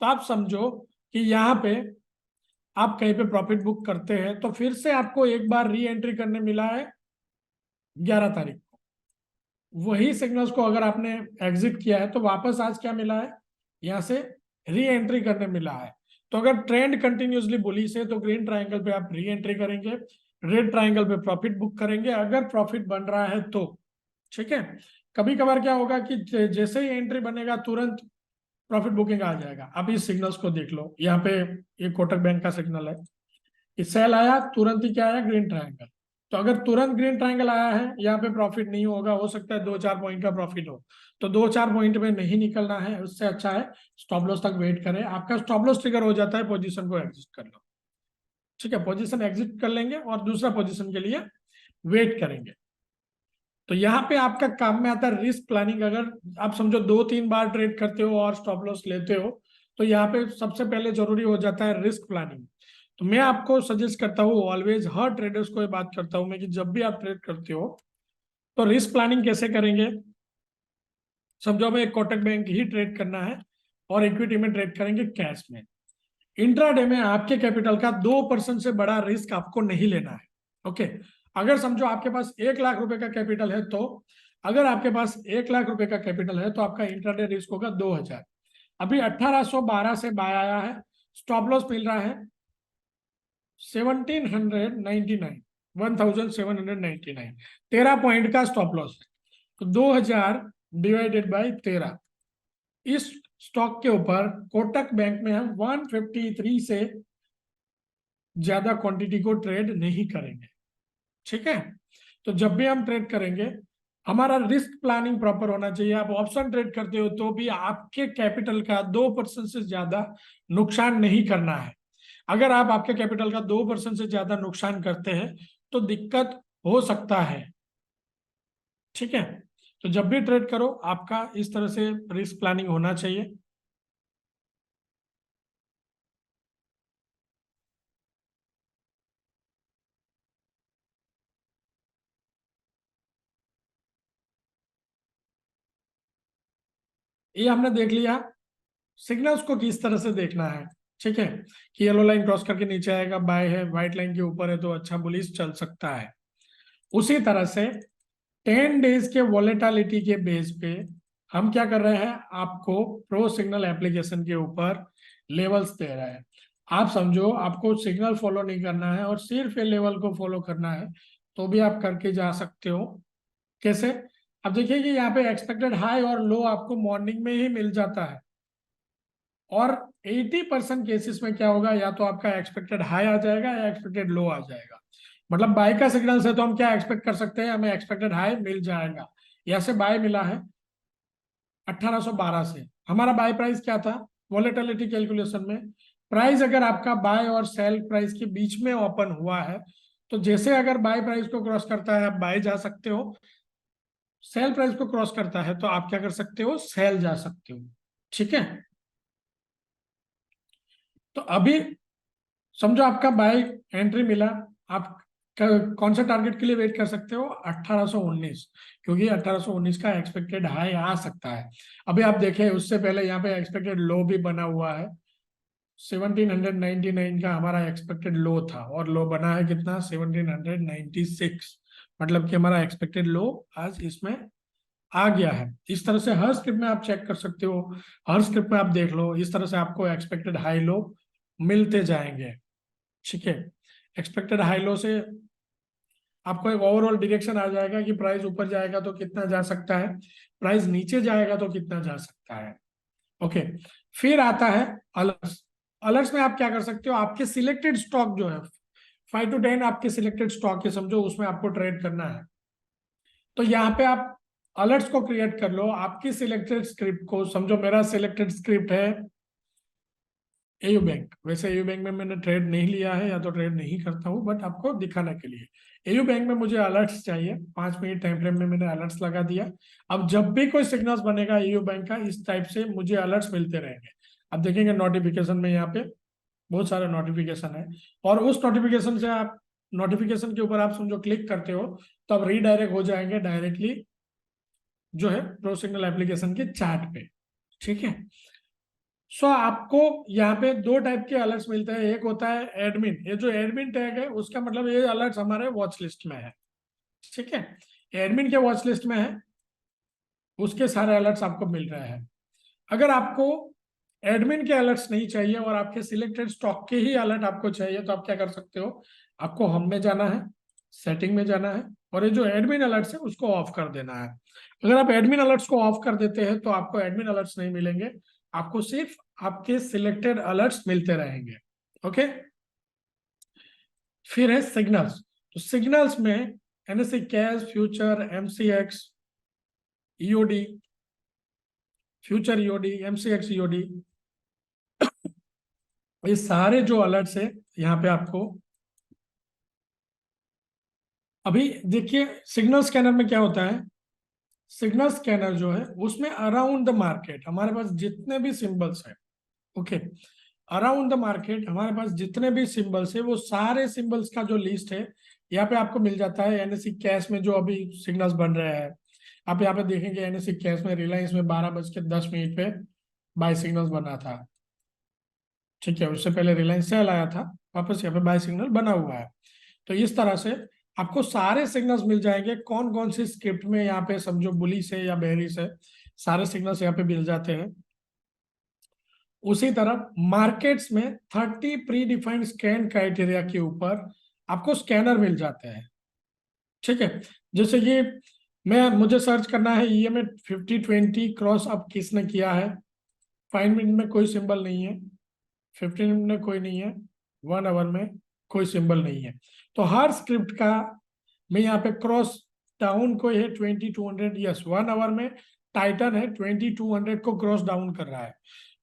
तो आप समझो कि यहाँ पे आप कहीं पे प्रॉफिट बुक करते हैं तो फिर से आपको एक बार री एंट्री करने मिला है 11 तारीख को। वही सिग्नल्स को अगर आपने एग्जिट किया है तो वापस आज क्या मिला है, यहाँ से री एंट्री करने मिला है। तो अगर ट्रेंड कंटिन्यूसली बुलिश है तो ग्रीन ट्रायंगल पे आप री एंट्री करेंगे, रेड ट्रायंगल पे प्रॉफिट बुक करेंगे अगर प्रॉफिट बन रहा है तो। ठीक है। कभी कभार क्या होगा कि जैसे ही एंट्री बनेगा तुरंत प्रॉफिट बुकिंग आ जाएगा। अब इस सिग्नल्स को देख लो, यहाँ पे ये कोटक बैंक का सिग्नल है, इस सेल आया तुरंत ही क्या आया, ग्रीन ट्रायंगल। तो अगर तुरंत ग्रीन ट्रायंगल आया है यहाँ पे प्रॉफिट नहीं होगा, हो सकता है 2-4 पॉइंट का प्रॉफिट हो। तो 2-4 पॉइंट में नहीं निकलना है, उससे अच्छा है स्टॉप लॉस तक वेट करें। आपका स्टॉप लॉस ट्रिगर हो जाता है, पोजीशन को एग्जिट कर लो। ठीक है, पोजीशन एग्जिट कर लेंगे और दूसरा पोजीशन के लिए वेट करेंगे। तो यहाँ पे आपका काम में आता है रिस्क प्लानिंग। अगर आप समझो 2-3 बार ट्रेड करते हो और स्टॉप लॉस लेते हो तो यहाँ पे सबसे पहले जरूरी हो जाता है रिस्क प्लानिंग। तो मैं आपको सजेस्ट करता हूँ, ऑलवेज हर ट्रेडर्स को ये बात करता हूँ मैं कि जब भी आप ट्रेड करते हो तो रिस्क प्लानिंग कैसे करेंगे। समझो हमें एक कोटक बैंक ही ट्रेड करना है और इक्विटी में ट्रेड करेंगे कैश में। इंट्राडे में आपके कैपिटल का 2% से बड़ा रिस्क आपको नहीं लेना है। ओके। अगर समझो आपके पास 1 लाख रुपए का कैपिटल है तो अगर आपके पास 1 लाख रुपए का कैपिटल है तो आपका इंट्राडे रिस्क होगा 2000। अभी 1812 से बाय आया है, स्टॉप लॉस मिल रहा है 1799, 1799, 13 पॉइंट का स्टॉप लॉस है। तो 2000 डिवाइडेड बाई 13, इस स्टॉक के ऊपर कोटक बैंक में हम 153 से ज्यादा क्वांटिटी को ट्रेड नहीं करेंगे। ठीक है। तो जब भी हम ट्रेड करेंगे हमारा रिस्क प्लानिंग प्रॉपर होना चाहिए। आप ऑप्शन ट्रेड करते हो तो भी आपके कैपिटल का 2% से ज्यादा नुकसान नहीं करना है। अगर आप आपके कैपिटल का 2% से ज्यादा नुकसान करते हैं तो दिक्कत हो सकता है। ठीक है। तो जब भी ट्रेड करो आपका इस तरह से रिस्क प्लानिंग होना चाहिए। ये हमने देख लिया सिग्नल्स को किस तरह से देखना है। ठीक है, कि येलो लाइन क्रॉस करके नीचे आएगा बाय है, व्हाइट लाइन के ऊपर है तो अच्छा बुलिश चल सकता है। उसी तरह से 10 डेज के वॉलेटिलिटी के बेस पे हम क्या कर रहे हैं, आपको प्रो सिग्नल एप्लीकेशन के ऊपर लेवल्स दे रहे हैं। आप समझो आपको सिग्नल फॉलो नहीं करना है और सिर्फ ये लेवल को फॉलो करना है तो भी आप करके जा सकते हो। कैसे? अब देखिए कि यहाँ पे एक्सपेक्टेड हाई और लो आपको मॉर्निंग में ही मिल जाता है और 80% केसेस में क्या होगा, या तो आपका एक्सपेक्टेड हाई आ जाएगा या एक्सपेक्टेड लो आ जाएगा। मतलब बाय का सिग्नल से तो हम क्या एक्सपेक्ट कर सकते हैं, हमें एक्सपेक्टेड हाई मिल जाएगा। यहाँ से बाय मिला है 1812 से, हमारा बाय प्राइस क्या था वॉलेटिलिटी कैलकुलेशन में। प्राइस अगर आपका बाय और सेल प्राइस के बीच में ओपन हुआ है तो जैसे अगर बाय प्राइस को क्रॉस करता है आप बाय जा सकते हो, सेल प्राइस को क्रॉस करता है तो आप क्या कर सकते हो, सेल जा सकते हो। ठीक है। तो अभी समझो आपका बाय एंट्री मिला, आप कौन सा टारगेट के लिए वेट कर सकते हो, 1819, क्योंकि 1819 का एक्सपेक्टेड हाई आ सकता है। अभी आप देखें उससे पहले यहाँ पे एक्सपेक्टेड लो भी बना हुआ है, 1799 का हमारा एक्सपेक्टेड लो था और लो बना है कितना, 1796। मतलब कि हमारा एक्सपेक्टेड लो आज इसमें आ गया है। इस तरह से हर स्क्रिप्ट में आप चेक कर सकते हो, हर स्क्रिप्ट में आप देख लो, इस तरह से आपको एक्सपेक्टेड हाई लो मिलते जाएंगे। ठीक है, एक्सपेक्टेड हाई लो से आपको एक ओवरऑल डायरेक्शन आ जाएगा कि प्राइस ऊपर जाएगा तो कितना जा सकता है, प्राइस नीचे जाएगा तो कितना जा सकता है। ओके, फिर आता है अलर्ट्स। अलर्ट्स में आप क्या कर सकते हो, आपके सिलेक्टेड स्टॉक जो है 5 to 10 आपके सिलेक्टेड स्टॉक है समझो, उसमें आपको ट्रेड करना है, तो यहाँ पे आप अलर्ट्स को क्रिएट कर लो आपकी सिलेक्टेड स्क्रिप्ट को। समझो मेरा सिलेक्टेड स्क्रिप्ट है एयू बैंक। वैसे एयू बैंक में मैंने ट्रेड नहीं लिया है या तो ट्रेड नहीं करता हूँ, बट आपको दिखाने के लिए एयू बैंक में मुझे अलर्ट्स चाहिए। 5 मिनट टाइम फ्रेम में मैंने अलर्ट्स लगा दिया। अब जब भी कोई सिग्नल्स बनेगा एयू बैंक का, इस टाइप से मुझे अलर्ट्स मिलते रहेंगे। अब देखेंगे नोटिफिकेशन में यहाँ पे बहुत सारे नोटिफिकेशन है, और उस नोटिफिकेशन से आप नोटिफिकेशन के ऊपर आप समझो क्लिक करते हो तो आप रीडायरेक्ट हो जाएंगे डायरेक्टली जो है प्रो सिग्नल एप्लीकेशन के चार्ट पे। ठीक है, सो आपको यहाँ पे दो टाइप के अलर्ट्स मिलते हैं। एक होता है एडमिन, ये जो एडमिन टैग है उसका मतलब ये अलर्ट्स हमारे वॉच लिस्ट में है। ठीक है, एडमिन के वॉच लिस्ट में है, उसके सारे अलर्ट्स आपको मिल रहे हैं। अगर आपको एडमिन के अलर्ट्स नहीं चाहिए और आपके सिलेक्टेड स्टॉक के ही अलर्ट आपको चाहिए, तो आप क्या कर सकते हो, आपको होम में जाना है, सेटिंग में जाना है, और ये जो एडमिन अलर्ट्स है उसको ऑफ कर देना है। अगर आप एडमिन अलर्ट्स को ऑफ कर देते हैं तो आपको एडमिन अलर्ट्स नहीं मिलेंगे, आपको सिर्फ आपके सिलेक्टेड अलर्ट्स मिलते रहेंगे। ओके, फिर है सिग्नल्स। तो सिग्नल्स में NSC cash, future, MCX, EOD, future EOD, MCX EOD, ये सारे जो अलर्ट्स है यहाँ पे आपको अभी देखिए। सिग्नल स्कैनर में क्या होता है, सिग्नल स्कैनर जो है उसमें अराउंड द मार्केट हमारे पास जितने भी सिंबल्स है, ओके, अराउंड द मार्केट हमारे पास जितने भी सिंबल्स है वो सारे सिंबल्स का जो लिस्ट है यहाँ पे आपको मिल जाता है। एनएससी कैश में जो अभी सिग्नल्स बन रहे हैं, आप यहाँ पे देखेंगे एनएससी कैश में रिलायंस में 12:10 पे बाय सिग्नल्स बना था। ठीक है, उससे पहले रिलायंस सेल आया था, वापस यहाँ पे बाय सिग्नल बना हुआ है। तो इस तरह से आपको सारे सिग्नल्स मिल जाएंगे, कौन कौन सी स्क्रिप्ट में यहाँ पे समझो बुलिश है या बेरिश है, सारे सिग्नल्स यहाँ पे मिल जाते हैं। उसी तरह मार्केट्स में 30 प्री डिफाइंड स्कैन क्राइटेरिया के ऊपर आपको स्कैनर मिल जाते हैं। ठीक है, जैसे ये मुझे सर्च करना है ईएमए 50-20 क्रॉस अप किसने किया है, 5 मिनट में कोई सिंबल नहीं है, 15 मिनट में कोई नहीं है, 1 आवर में कोई सिंबल नहीं है। तो हर स्क्रिप्ट का मैं यहाँ पे क्रॉस डाउन कोई है 2200, यस 1 आवर में टाइटन है 2200 को क्रॉस डाउन कर रहा है,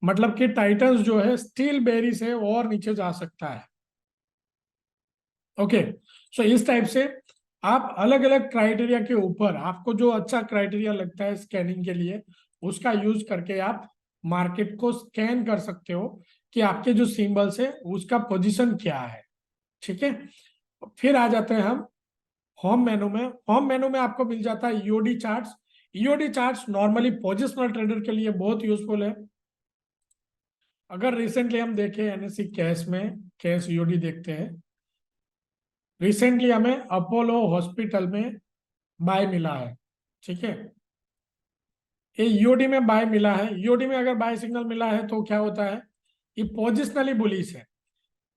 मतलब कि टाइटन जो है स्टील बेरी से और नीचे जा सकता है। ओके, सो इस टाइप से आप अलग अलग क्राइटेरिया के ऊपर आपको जो अच्छा क्राइटेरिया लगता है स्कैनिंग के लिए उसका यूज करके आप मार्केट को स्कैन कर सकते हो कि आपके जो सिंबल्स है उसका पोजीशन क्या है। ठीक है, फिर आ जाते हैं हम होम मेनू में। होम मेनू में आपको मिल जाता है EOD charts. EOD charts normally positional trader के लिए बहुत यूजफुल है। अगर रिसेंटली हम देखें एनएससी कैश में, कैश ईओडी देखते हैं, रिसेंटली हमें अपोलो हॉस्पिटल में बाय मिला है। ठीक है, ये ईओडी में बाय मिला है। ईओडी में अगर बाय सिग्नल मिला है तो क्या होता है, ये पोजिशनली बुलिश है।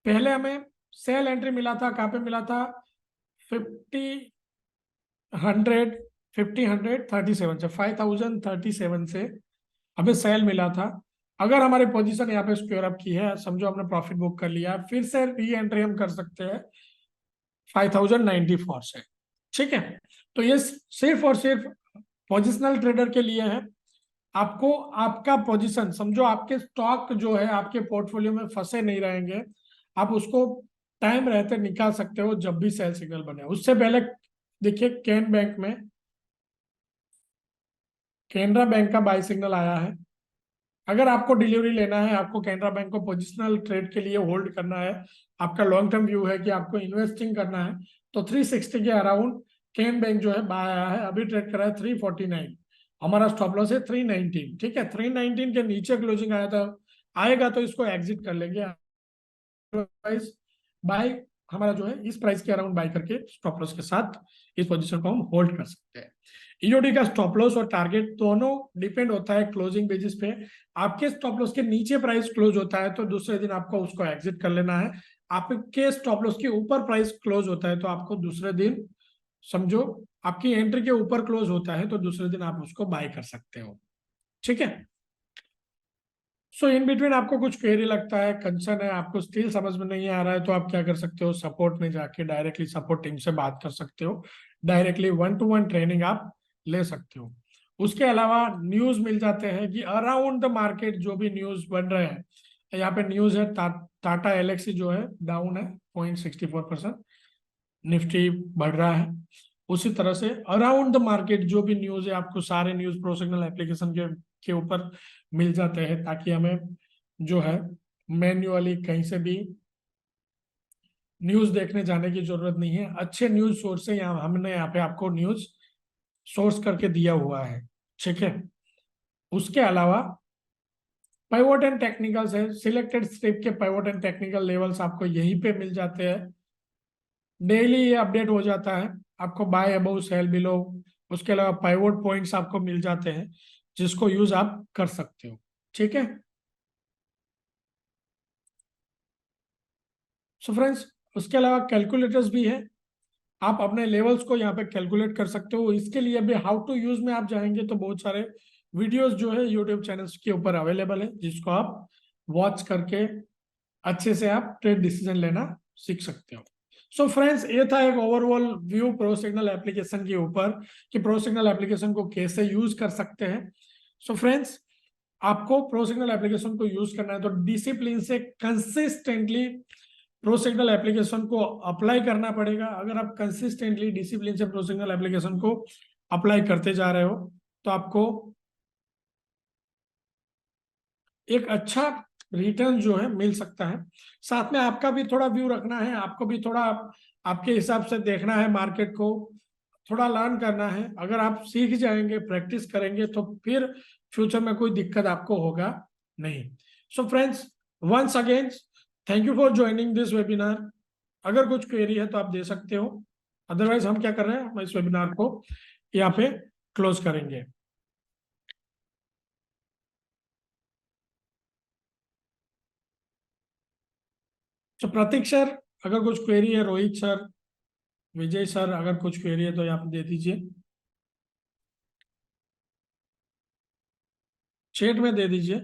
पहले हमें सेल एंट्री मिला था, कहाँ पे मिला था, 50,100 से 5,037 से हमें सेल मिला था। अगर हमारी पोजीशन यहाँ पे स्क्वायर अप की है, समझो हमने प्रॉफिट बुक कर लिया, फिर से री एंट्री हम कर सकते हैं 5,094 से। ठीक है, तो ये सिर्फ और सिर्फ पोजिशनल ट्रेडर के लिए है। आपको आपका पोजीशन समझो, आपके स्टॉक जो है आपके पोर्टफोलियो में फंसे नहीं रहेंगे, आप उसको टाइम रहते निकाल सकते हो जब भी सेल सिग्नल बने। उससे पहले देखिए कैन बैंक में, कैनरा बैंक का बाय सिग्नल आया है। अगर आपको डिलीवरी लेना है, आपको कैनरा बैंक को पोजिशनल ट्रेड के लिए होल्ड करना है, आपका लॉन्ग टर्म व्यू है कि आपको इन्वेस्टिंग करना है, तो 360 के अराउंड कैन बैंक जो है बाय आया है, अभी ट्रेड कर रहा है 349। हमारा स्टॉप लॉस है 319। ठीक है, 319 के नीचे क्लोजिंग आया था, आएगा तो इसको एग्जिट कर लेंगे, अदरवाइज बाय हमारा जो है इस प्राइस के अराउंड बाय करके स्टॉप लॉस के साथ इस पोजीशन को हम होल्ड कर सकते हैं। ईओडी का स्टॉप लॉस और टारगेट दोनों डिपेंड होता है क्लोजिंग बेसिस पे। आपके स्टॉप लॉस के नीचे प्राइस क्लोज होता है तो दूसरे दिन आपको उसको एग्जिट कर लेना है। आपके स्टॉप लॉस के ऊपर प्राइस क्लोज होता है तो आपको दूसरे दिन, समझो आपकी एंट्री के ऊपर क्लोज होता है तो दूसरे दिन आप उसको बाय कर सकते हो। ठीक है। सो इन बिटवीन आपको कुछ क्वेरी लगता है, कंसर्न है, आपको स्टिल समझ में नहीं आ रहा है, तो आप क्या कर सकते हो, सपोर्ट में जाके डायरेक्टली सपोर्ट टीम से बात कर सकते हो। डायरेक्टली 1-to-1 ट्रेनिंग आप ले सकते हो। उसके अलावा न्यूज मिल जाते हैं कि अराउंड द मार्केट जो भी न्यूज बन रहे हैं। यहाँ पे न्यूज है टाटा एलेक्सी जो है डाउन है 0.64%, निफ्टी बढ़ रहा है। उसी तरह से अराउंड द मार्केट जो भी न्यूज है आपको सारे न्यूज प्रोफेशनल एप्लीकेशन के ऊपर मिल जाते हैं, ताकि हमें जो है मैन्युअली कहीं से भी न्यूज देखने जाने की जरूरत नहीं है। अच्छे न्यूज सोर्स से यहाँ हमने यहाँ पे आपको न्यूज सोर्स करके दिया हुआ है। ठीक है। उसके अलावा पाइवोट एंड टेक्निकल्स है, सिलेक्टेड स्ट्रिप के पाइवोट एंड टेक्निकल लेवल्स आपको यहीं पे मिल जाते हैं। डेली ये अपडेट हो जाता है आपको, बाय अबव सेल बिलो। उसके अलावा पाइवोट पॉइंट्स आपको मिल जाते हैं जिसको यूज आप कर सकते हो। ठीक है। सो फ्रेंड्स, उसके अलावा कैलकुलेटर्स भी है, आप अपने लेवल्स को यहाँ पे कैलकुलेट कर सकते हो। इसके लिए भी हाउ टू यूज में आप जाएंगे तो बहुत सारे वीडियोस जो है यूट्यूब चैनल्स के ऊपर अवेलेबल है, जिसको आप वॉच करके अच्छे से आप ट्रेड डिसीजन लेना सीख सकते हो। सो फ्रेंड्स, ये था एक overall view pro signal application के ऊपर कि प्रो सिग्नल एप्लीकेशन को कैसे यूज कर सकते हैं। सो फ्रेंड्स, आपको प्रो सिग्नल एप्लीकेशन को यूज करना है तो डिसिप्लिन से कंसिस्टेंटली प्रो सिग्नल एप्लीकेशन को अप्लाई करना पड़ेगा। अगर आप कंसिस्टेंटली डिसिप्लिन से प्रो सिग्नल एप्लीकेशन को अप्लाई करते जा रहे हो तो आपको एक अच्छा रिटर्न जो है मिल सकता है। साथ में आपका भी थोड़ा व्यू रखना है, आपको भी थोड़ा आपके हिसाब से देखना है मार्केट को, थोड़ा लर्न करना है। अगर आप सीख जाएंगे, प्रैक्टिस करेंगे तो फिर फ्यूचर में कोई दिक्कत आपको होगा नहीं। So friends, once again thank you for joining this webinar. अगर कुछ क्वेरी है तो आप दे सकते हो, अदरवाइज हम क्या कर रहे हैं, हम इस वेबिनार को यहाँ पे क्लोज करेंगे। तो प्रतीक सर अगर कुछ क्वेरी है, रोहित सर, विजय सर अगर कुछ क्वेरी है तो यहाँ पे दे दीजिए, चैट में दे दीजिए।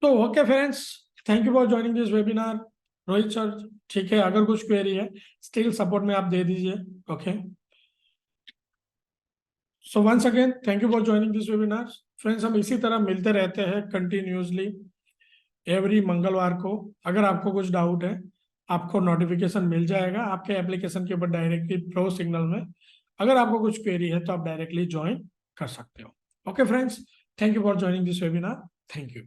तो okay friends, thank you for joining this webinar. Rohit sir, ठीक है, अगर कुछ क्वेरी है स्टिल सपोर्ट में आप दे दीजिए। Okay, so once again thank you for joining this webinar. Friends, हम इसी तरह मिलते रहते हैं कंटिन्यूसली एवरी मंगलवार को। अगर आपको कुछ डाउट है आपको नोटिफिकेशन मिल जाएगा आपके एप्लीकेशन के ऊपर डायरेक्टली प्रो सिग्नल में। अगर आपको कुछ क्वेरी है तो आप डायरेक्टली ज्वाइन कर सकते हो। Okay friends, thank you for joining this webinar. Thank you.